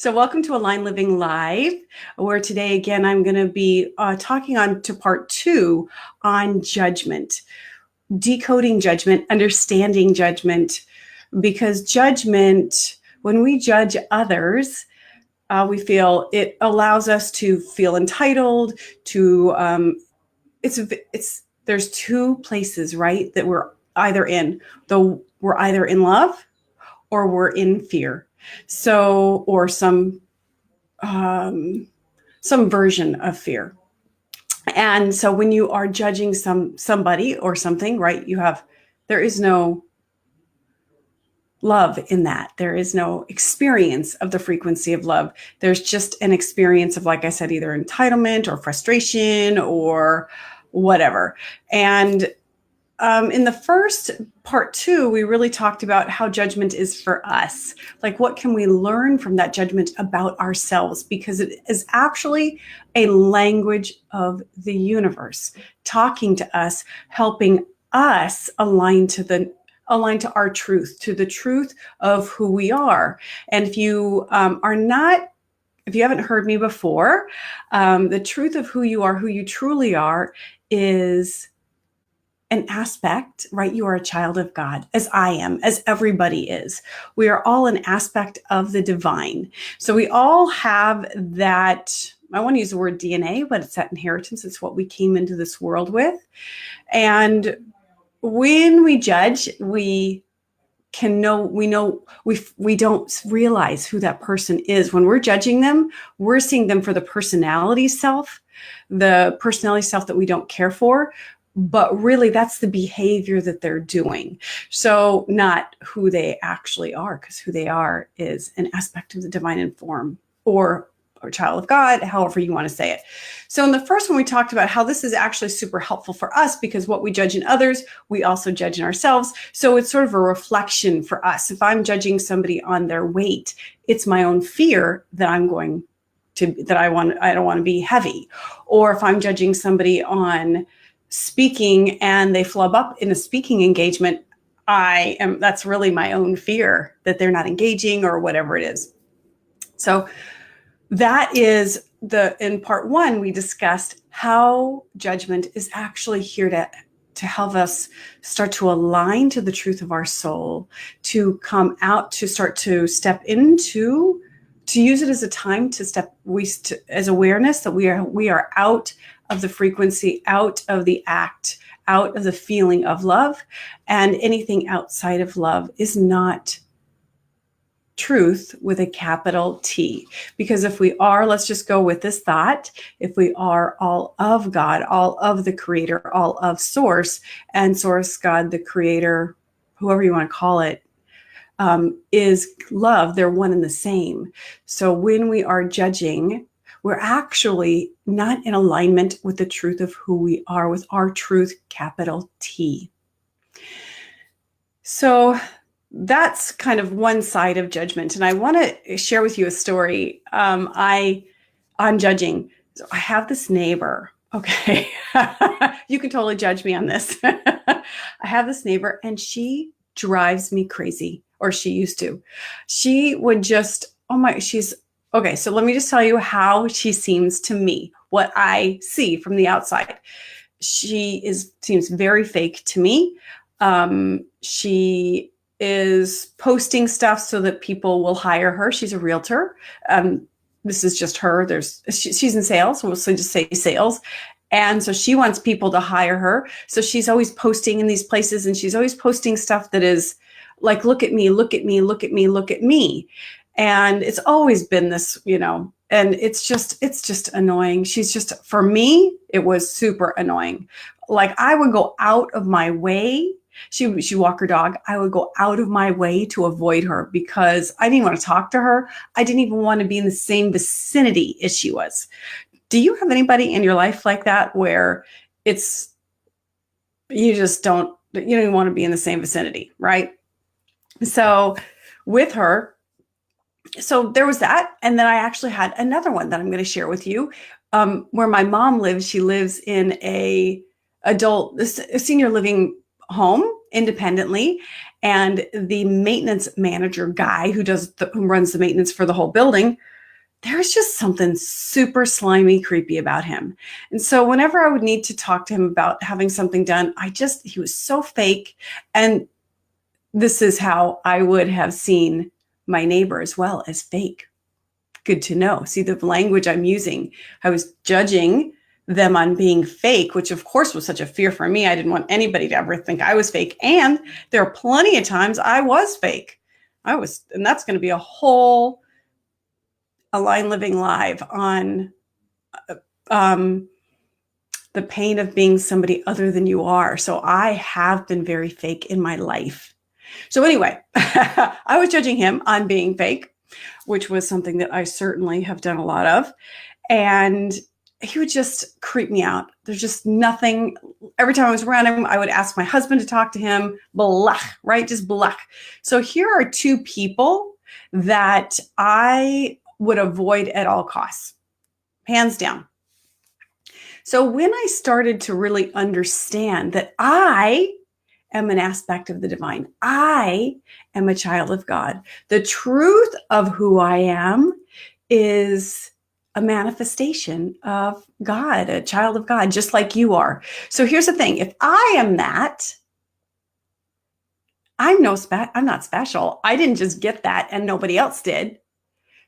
So welcome to Align Living Live, where today, again, I'm going to be talking on to part 2 on judgment, decoding judgment, understanding judgment, because judgment, when we judge others, we feel it allows us to feel entitled to, there's two places, right, that we're either in. We're either in love or we're in fear. So, or some version of fear. And so when you are judging somebody or something, right, there is no love in that. There is no experience of the frequency of love. There's just an experience of, like I said, either entitlement or frustration or whatever. And in the first part 2, we really talked about how judgment is for us. Like, what can we learn from that judgment about ourselves? Because it is actually a language of the universe, talking to us, helping us align to our truth, to the truth of who we are. And if you if you haven't heard me before, the truth of who you are, who you truly are, is an aspect, right? You are a child of God, as I am, as everybody is. We are all an aspect of the divine. So we all have that, I want to use the word DNA, but it's that inheritance. It's what we came into this world with. And when we judge, we don't realize who that person is. When we're judging them, we're seeing them for the personality self that we don't care for. But really, that's the behavior that they're doing. So not who they actually are, because who they are is an aspect of the divine in form or child of God, however you want to say it. So in the first one, we talked about how this is actually super helpful for us, because what we judge in others, we also judge in ourselves. So it's sort of a reflection for us. If I'm judging somebody on their weight, it's my own fear that I don't want to be heavy. Or if I'm judging somebody on speaking and they flub up in a speaking engagement, that's really my own fear that they're not engaging or whatever it is. So that is in part 1, we discussed how judgment is actually here to help us start to align to the truth of our soul, to come out, to start to step into, to use it as a time as awareness that we are out of the frequency, out of the act, out of the feeling of love. And anything outside of love is not truth with a capital T. Because if we are, let's just go with this thought, if we are all of God, all of the creator, all of source, and source, God, the creator, whoever you want to call it, is love, they're one and the same. So when we are judging, we're actually not in alignment with the truth of who we are, with our truth, capital T. So that's kind of one side of judgment. And I want to share with you a story on judging. So I have this neighbor. Okay. You can totally judge me on this. I have this neighbor and she drives me crazy, or she used to. She would just, okay, so let me just tell you how she seems to me, what I see from the outside. She seems very fake to me. She is posting stuff so that people will hire her. She's a realtor. This is just her. She's in sales. We'll just say sales. And so she wants people to hire her. So she's always posting in these places, and she's always posting stuff that is like, look at me, look at me, look at me, look at me. And it's always been this, and it's just annoying. For me, it was super annoying. Like, I would go out of my way. She walk her dog. I would go out of my way to avoid her because I didn't want to talk to her. I didn't even want to be in the same vicinity as she was. Do you have anybody in your life like that where you don't even want to be in the same vicinity, right? So with her, so there was that. And then I actually had another one that I'm going to share with you. Where my mom lives, she lives in a senior living home. independently. And the maintenance manager guy who runs the maintenance for the whole building, there's just something super slimy, creepy about him. And so whenever I would need to talk to him about having something done, he was so fake. And this is how I would have seen my neighbor as well, as fake. Good to know. See the language I'm using. I was judging them on being fake, which of course was such a fear for me. I didn't want anybody to ever think I was fake. And there are plenty of times I was fake. And that's going to be a whole Align Living Live on the pain of being somebody other than you are. So I have been very fake in my life. So anyway, I was judging him on being fake, which was something that I certainly have done a lot of. And he would just creep me out. There's just nothing. Every time I was around him, I would ask my husband to talk to him. Blah, right? Just blah. So here are two people that I would avoid at all costs, hands down. So when I started to really understand that I am an aspect of the divine, I am a child of God, the truth of who I am is a manifestation of God, a child of God, just like you are. So here's the thing. If I am that, I'm not special. I didn't just get that and nobody else did.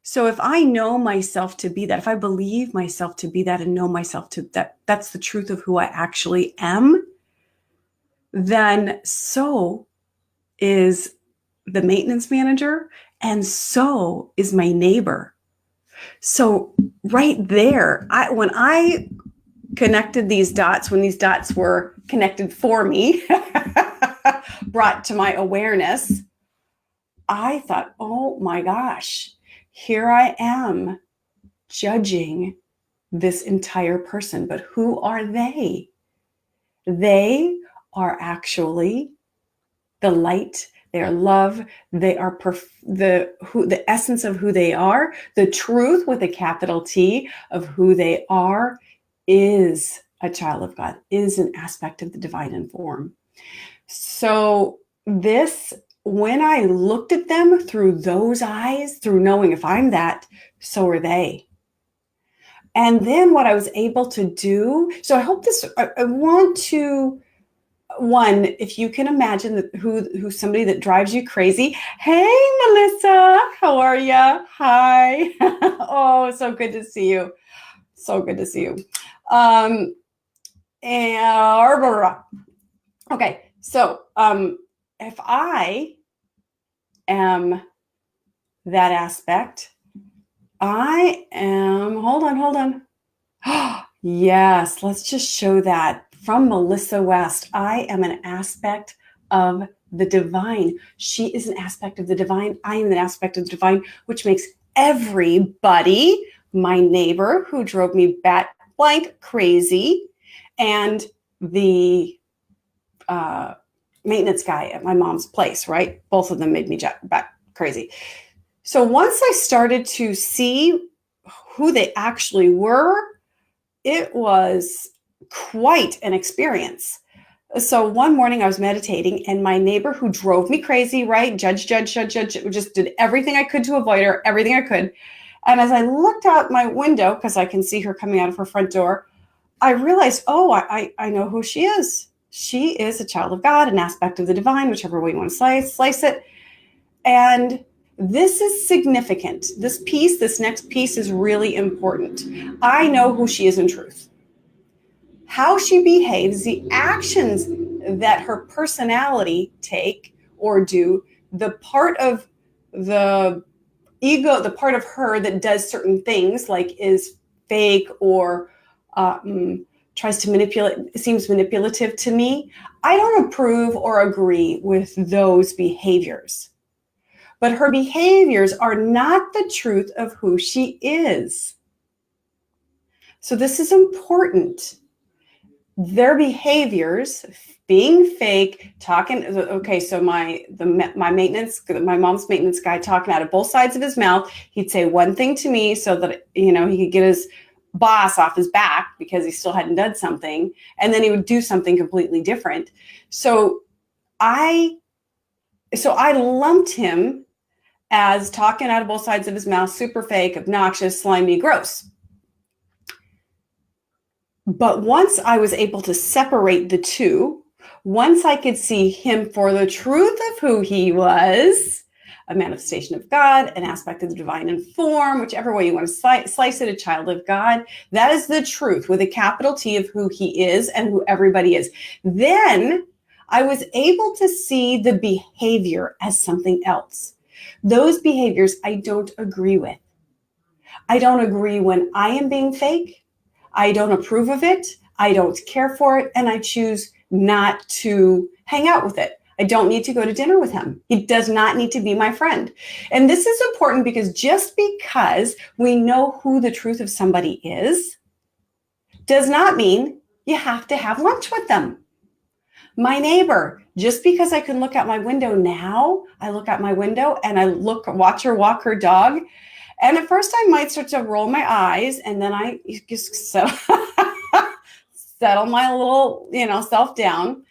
So if I know myself to be that, if I believe myself to be that and know myself to that's the truth of who I actually am, then so is the maintenance manager and so is my neighbor. So right there, when I connected these dots, when these dots were connected for me, brought to my awareness, I thought, oh my gosh, here I am judging this entire person. But who are they? They are actually the light. They are love. They are the essence of who they are. The truth with a capital T of who they are is a child of God, is an aspect of the divine in form. So when I looked at them through those eyes, through knowing if I'm that, so are they. And then what I was able to do, so I hope I want to, one, if you can imagine who somebody that drives you crazy. Hey, Melissa, how are you? Hi. Oh, so good to see you. So good to see you. Okay, so if I am that aspect, I am, hold on. Yes, let's just show that. From Melissa West, I am an aspect of the divine. She is an aspect of the divine. I am an aspect of the divine, which makes everybody, my neighbor who drove me bat blank crazy, and the maintenance guy at my mom's place, right? Both of them made me bat crazy. So once I started to see who they actually were, it was quite an experience. So one morning I was meditating and my neighbor who drove me crazy, right? Judge, just did everything I could to avoid her, everything I could. And as I looked out my window, because I can see her coming out of her front door, I realized, I know who she is. She is a child of God, an aspect of the divine, whichever way you want to slice it. And this is significant. This next piece is really important. I know who she is in truth. How she behaves, the actions that her personality take or do, the part of the ego, the part of her that does certain things, like is fake or tries to manipulate, seems manipulative to me. I don't approve or agree with those behaviors. But her behaviors are not the truth of who she is. So this is important. Their behaviors, being fake, talking. Okay, so my mom's maintenance guy talking out of both sides of his mouth. He'd say one thing to me so that he could get his boss off his back because he still hadn't done something, and then he would do something completely different. So So I lumped him as talking out of both sides of his mouth, super fake, obnoxious, slimy, gross. But once I was able to separate the two, once I could see him for the truth of who he was, a manifestation of God, an aspect of the divine in form, whichever way you want to slice it, a child of God, that is the truth with a capital T of who he is and who everybody is. Then I was able to see the behavior as something else. Those behaviors I don't agree with. I don't agree when I am being fake. I don't approve of it. I don't care for it. And I choose not to hang out with it. I don't need to go to dinner with him. He does not need to be my friend. And this is important because just because we know who the truth of somebody is, does not mean you have to have lunch with them. My neighbor, just because I can look out my window now, I look out my window and I watch her walk her dog. And at first I might start to roll my eyes, and then I just settle my little, self down.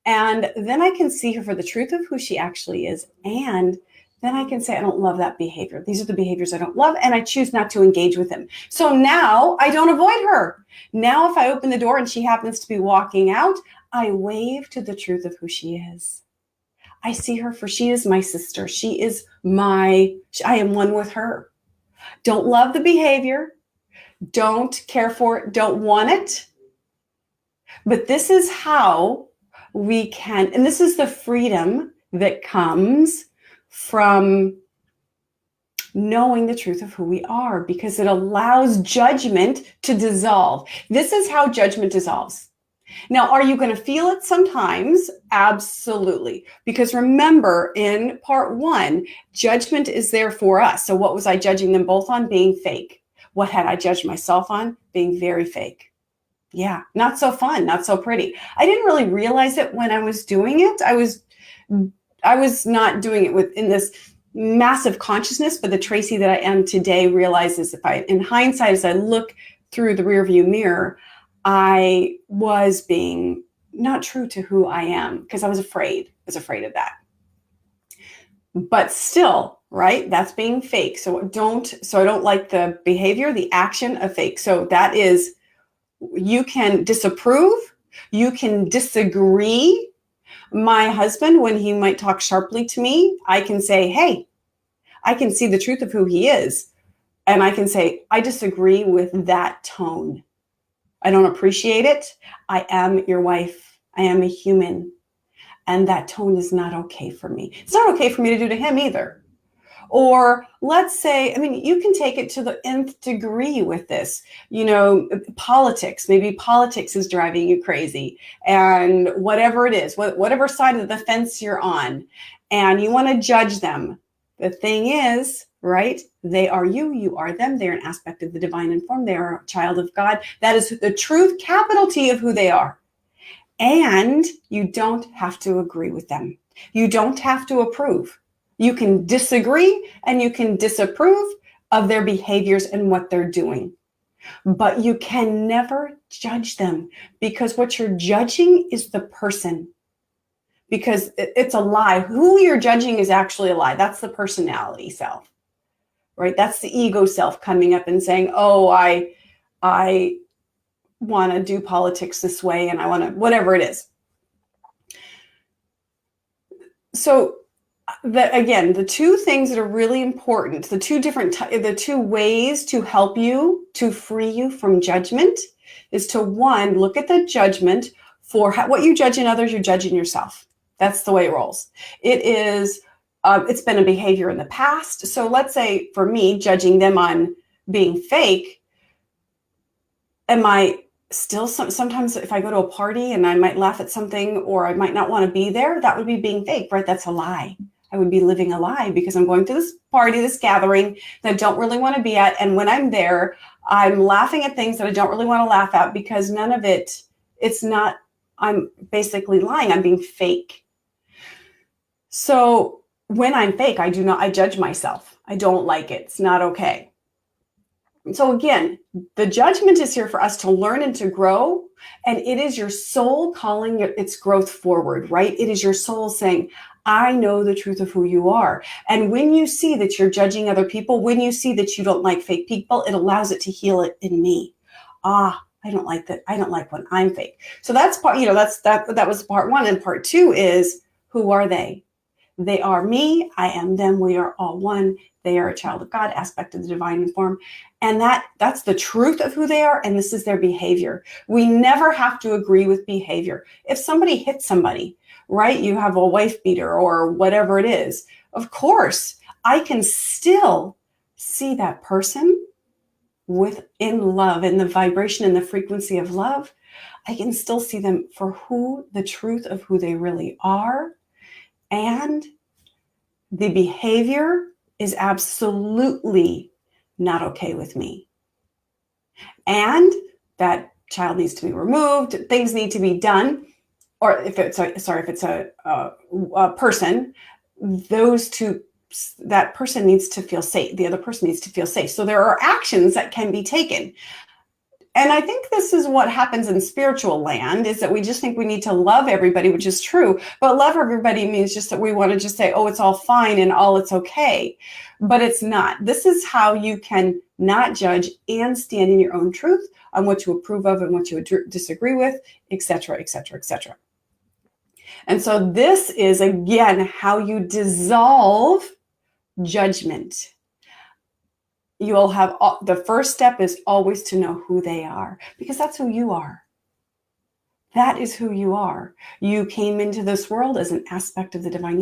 And then I can see her for the truth of who she actually is. And then I can say, I don't love that behavior. These are the behaviors I don't love, and I choose not to engage with him. So now I don't avoid her. Now, if I open the door and she happens to be walking out, I wave to the truth of who she is. I see her for she is my sister. I am one with her. Don't love the behavior. Don't care for it. Don't want it. But this is how we can, and this is the freedom that comes from knowing the truth of who we are, because it allows judgment to dissolve. This is how judgment dissolves. Now, are you going to feel it sometimes? Absolutely. Because remember, in part 1, judgment is there for us. So what was I judging them both on? Being fake. What had I judged myself on? Being very fake. Yeah, not so fun, not so pretty. I didn't really realize it when I was doing it. I was not doing it in this massive consciousness, but the Tracy that I am today realizes in hindsight, as I look through the rearview mirror, I was being not true to who I am because I was afraid. I was afraid of that. But still, right? That's being fake. So I don't like the behavior, the action of fake. So that is, you can disapprove, you can disagree. My husband, when he might talk sharply to me, I can say, hey, I can see the truth of who he is. And I can say, I disagree with that tone. I don't appreciate it. I am your wife. I am a human. And that tone is not okay for me. It's not okay for me to do to him either. Or let's say, you can take it to the nth degree with this, politics. Maybe politics is driving you crazy, and whatever it is, whatever side of the fence you're on, and you want to judge them. The thing is, right? They are you, you are them. They're an aspect of the divine in form. They are a child of God. That is the truth, capital T, of who they are. And you don't have to agree with them. You don't have to approve. You can disagree and you can disapprove of their behaviors and what they're doing. But you can never judge them, because what you're judging is the person. Because it's a lie. Who you're judging is actually a lie. That's the personality self, right? That's the ego self coming up and saying, oh, I want to do politics this way, and I want to, whatever it is. So again, the two things that are really important, the two ways to help you, to free you from judgment, is to, one, look at the judgment for what you judge in others, you're judging yourself. That's the way it rolls. It is, it's been a behavior in the past. So let's say for me, judging them on being fake, am I still, sometimes if I go to a party and I might laugh at something, or I might not want to be there, that would be being fake, right? That's a lie. I would be living a lie, because I'm going to this party, this gathering that I don't really want to be at. And when I'm there, I'm laughing at things that I don't really want to laugh at, because none of it, I'm basically lying. I'm being fake. So when I'm fake, I judge myself. I don't like it. It's not okay. So again, the judgment is here for us to learn and to grow. And it is your soul calling its growth forward, right? It is your soul saying, I know the truth of who you are. And when you see that you're judging other people, when you see that you don't like fake people, it allows it to heal it in me. I don't like that. I don't like when I'm fake. So that's part, that was part one. And part two is, who are they? They are me. I am them. We are all one. They are a child of God, aspect of the divine form. And that's the truth of who they are. And this is their behavior. We never have to agree with behavior. If somebody hits somebody, right? You have a wife beater or whatever it is. Of course, I can still see that person in love, in the vibration and the frequency of love. I can still see them for the truth of who they really are. And the behavior is absolutely not okay with me. And that child needs to be removed. Things need to be done. Or if it's a person, that person needs to feel safe. The other person needs to feel safe. So there are actions that can be taken. And I think this is what happens in spiritual land, is that we just think we need to love everybody, which is true. But love everybody means just that we want to just say, oh, it's all fine and all it's okay. But it's not. This is how you can not judge and stand in your own truth on what you approve of and what you disagree with, etc., etc., etc. And so this is, again, how you dissolve judgment. You'll have the first step is always to know who they are, because that's who you are. That is who you are. You came into this world as an aspect of the divine.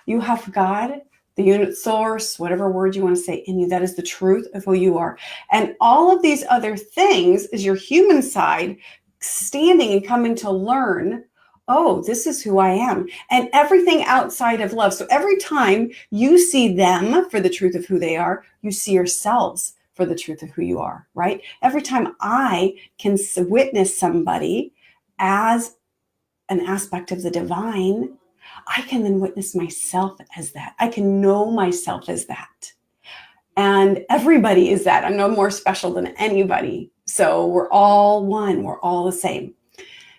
You have God, the unit source, whatever word you want to say in you. That is the truth of who you are. And all of these other things is your human side standing and coming to learn, oh, this is who I am. And everything outside of love. So every time you see them for the truth of who they are, you see yourselves for the truth of who you are, right? Every time I can witness somebody as an aspect of the divine, I can then witness myself as that. I can know myself as that. And everybody is that. I'm no more special than anybody. So we're all one. We're all the same.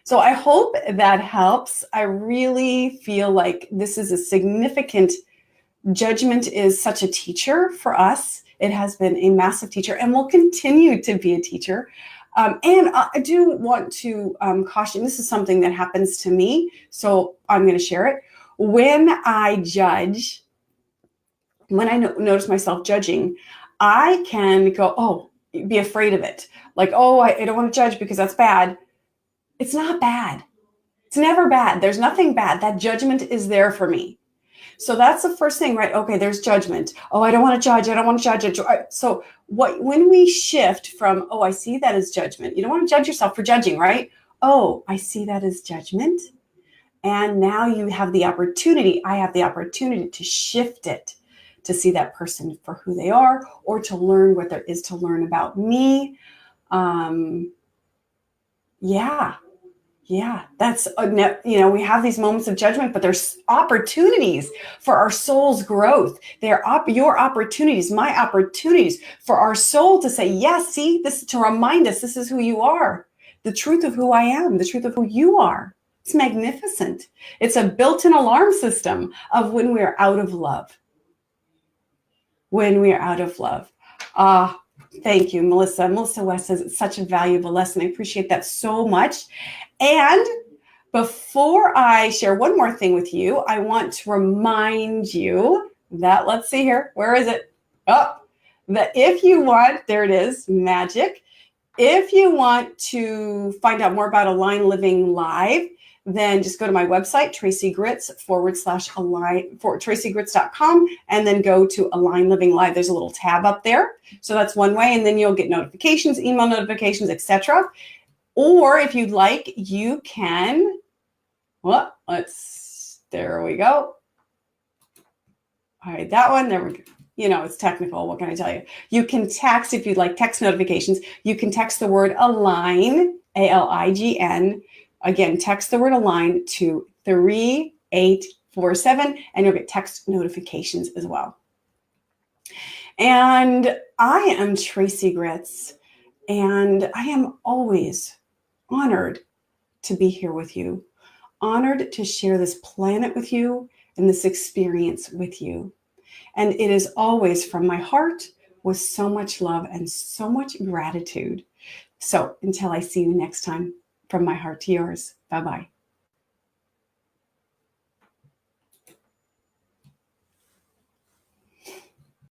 So I hope that helps. I really feel like this is a significant, judgment is such a teacher for us. It has been a massive teacher and will continue to be a teacher. And I do want to caution, this is something that happens to me, so I'm going to share it. When I judge, when I notice myself judging, I can go, be afraid of it. Like, I don't want to judge because that's bad. It's not bad. It's never bad. There's nothing bad. That judgment is there for me. So that's the first thing, right? Okay, there's judgment. Oh, I don't want to judge. I don't want to judge. So when we shift from, I see that as judgment. You don't want to judge yourself for judging, right? Oh, I see that as judgment. And now you have the opportunity. I have the opportunity to shift it, to see that person for who they are, or to learn what there is to learn about me. Yeah, that's, we have these moments of judgment, but there's opportunities for our soul's growth. They're your opportunities, my opportunities for our soul to say, yes, see, this to remind us, this is who you are. The truth of who I am, the truth of who you are. It's magnificent. It's a built-in alarm system of when we are out of love. When we are out of love. Thank you, Melissa. Melissa West says it's such a valuable lesson. I appreciate that so much. And before I share one more thing with you, I want to remind you that, let's see here, where is it? That if you want, there it is, magic. If you want to find out more about Align Living Live, then just go to my website, tracygritz.com, and then go to Align Living Live. There's a little tab up there. So that's one way, and then you'll get notifications, email notifications, etc. Or if you'd like, you can, there we go. All right, that one, there we go. It's technical. What can I tell you? You can text, if you'd like text notifications, you can text the word Align, ALIGN. Again, text the word Align to 3847, and you'll get text notifications as well. And I am Tracy Gritz, and I am always honored to be here with you, honored to share this planet with you and this experience with you. And it is always from my heart with so much love and so much gratitude. So until I see you next time, from my heart to yours, bye-bye.